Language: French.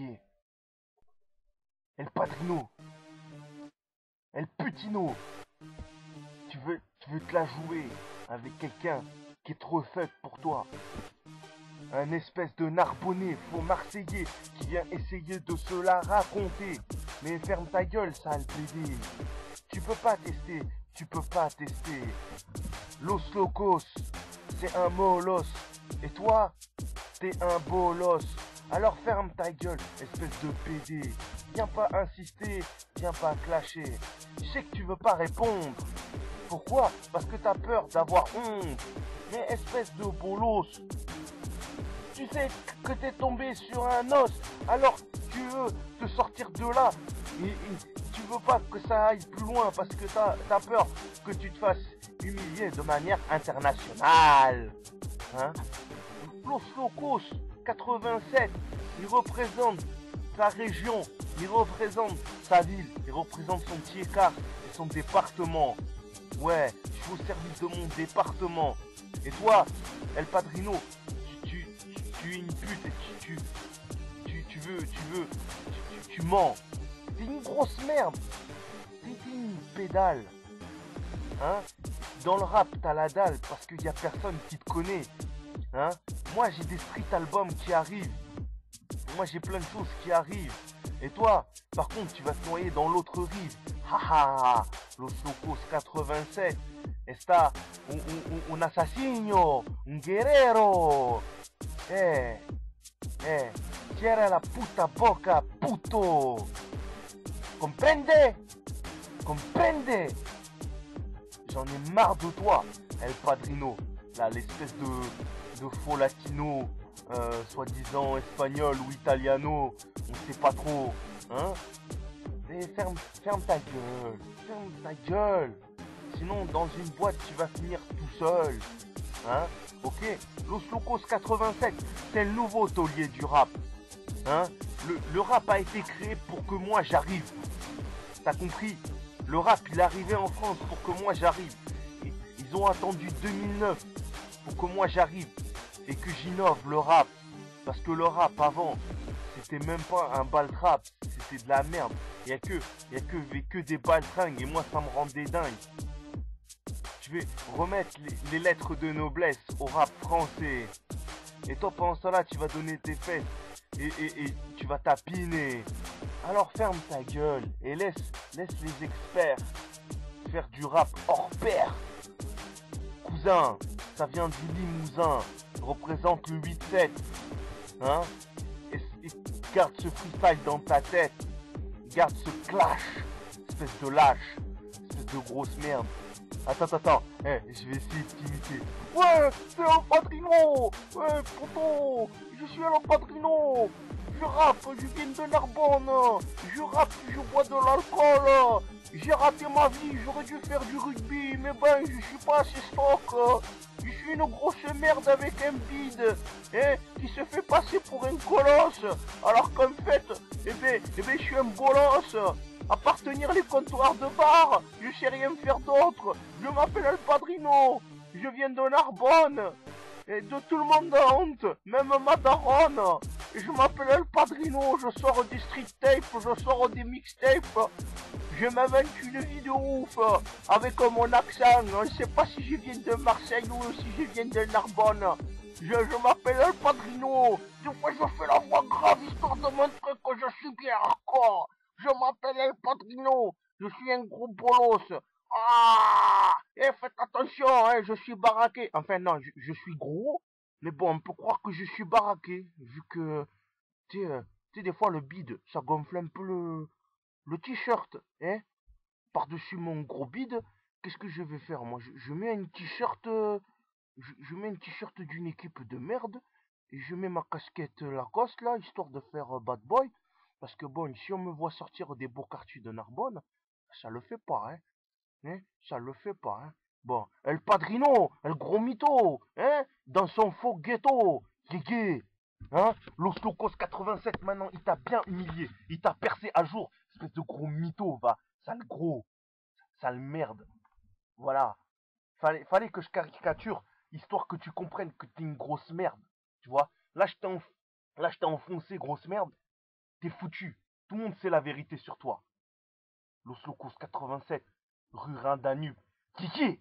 est. El Padrino. El Putino. Tu veux te la jouer avec quelqu'un qui est trop faible pour toi. Un espèce de Narbonnais, faux Marseillais, qui vient essayer de se la raconter. Mais ferme ta gueule, sale PD. Tu peux pas tester, tu peux pas tester. Los Locos, c'est un molos. Et toi, t'es un bolos. Alors ferme ta gueule, espèce de PD. Viens pas insister, viens pas clasher. Je sais que tu veux pas répondre. Pourquoi? Parce que t'as peur d'avoir honte. Mais espèce de bolos. Tu sais que t'es tombé sur un os, alors tu veux te sortir de là. Et tu veux pas que ça aille plus loin parce que t'as peur que tu te fasses humilier de manière internationale. Hein? Los Locos 87, il représente sa région, il représente sa ville, il représente son Tiécar et son département. Ouais, je suis au service de mon département. Et toi, El Padrino, tu es une pute et tu mens. T'es une grosse merde. T'es une pédale. Hein? Dans le rap, t'as la dalle parce qu'il y a personne qui te connaît. Hein? Moi, j'ai des street albums qui arrivent. Moi, j'ai plein de choses qui arrivent. Et toi, par contre, tu vas te noyer dans l'autre rive. Haha, Los Locos 87. Está un assassino, un guerrero. Cierra la puta boca, puto. Comprende? Comprende? J'en ai marre de toi, El Padrino. Là, l'espèce de faux latino, soi-disant espagnol ou italiano. On sait pas trop. Hein? Mais ferme ta gueule. Ferme ta gueule. Sinon, dans une boîte, tu vas finir tout seul. Hein? Ok? Los Locos 87, c'est le nouveau taulier du rap. Hein? Le rap a été créé pour que moi j'arrive. T'as compris? Le rap, il est arrivé en France pour que moi j'arrive. Ils ont attendu 2009 pour que moi j'arrive. Et que j'innove le rap. Parce que le rap avant, c'était même pas un baltrap. C'était de la merde. Il y a que des baltringues. Et moi, ça me rendait dingue. Je vais remettre les lettres de noblesse au rap français. Et toi, pendant ce temps-là, tu vas donner tes fesses. Et tu vas tapiner. Alors ferme ta gueule. Et laisse les experts faire du rap hors pair. Cousin, ça vient du Limousin. Représente le 8-7. Hein? Et garde ce freestyle dans ta tête. Garde ce clash. Espèce de lâche. Espèce de grosse merde. Attends, je vais essayer de t'imiter. Ouais, c'est El Padrino. Ouais, poto, je suis El Padrino. Je rappe, je viens de Narbonne. Je rappe, je bois de l'alcool. J'ai raté ma vie, j'aurais dû faire du rugby, mais ben, je suis pas assez stock. Je suis une grosse merde avec un bide, qui se fait passer pour un colosse. Alors qu'en fait, je suis un bolos. À part tenir les comptoirs de bar, je sais rien faire d'autre. Je m'appelle El Padrino. Je viens de Narbonne. Et de tout le monde a honte, même ma daronne. Je m'appelle El Padrino, je sors des street tapes, je sors des mixtapes. Je m'invente une vie de ouf, avec mon accent. Je ne sais pas si je viens de Marseille ou si je viens de Narbonne. Je m'appelle El Padrino. Des fois je fais la voix grave histoire de montrer que je suis bien hardcore. Je m'appelle El Padrino. Je suis un gros bolos. Ah! Et faites attention, hein, je suis baraqué. Enfin non, je suis gros. Mais bon, on peut croire que je suis baraqué. Vu que, tu sais, des fois le bide, ça gonfle un peu le t-shirt. Hein? Par-dessus mon gros bide, qu'est-ce que je vais faire? Moi, je mets une t-shirt. Je mets une t-shirt d'une équipe de merde. Et je mets ma casquette Lacoste là, histoire de faire bad boy. Parce que bon, si on me voit sortir des beaux quartiers de Narbonne, ça le fait pas, hein. Ça le fait pas, hein. Bon, El Padrino, El gros mytho, hein, dans son faux ghetto, Guégué, hein, Los Locos 87, maintenant, il t'a bien humilié, il t'a percé à jour, espèce de gros mytho, va, sale gros, sale merde, voilà. Fallait que je caricature, histoire que tu comprennes que t'es une grosse merde, tu vois. Là, je t'ai enfoncé, grosse merde, T'es foutu. Tout le monde sait la vérité sur toi. Los Locos 87, rue Rhin Danube. Kiki!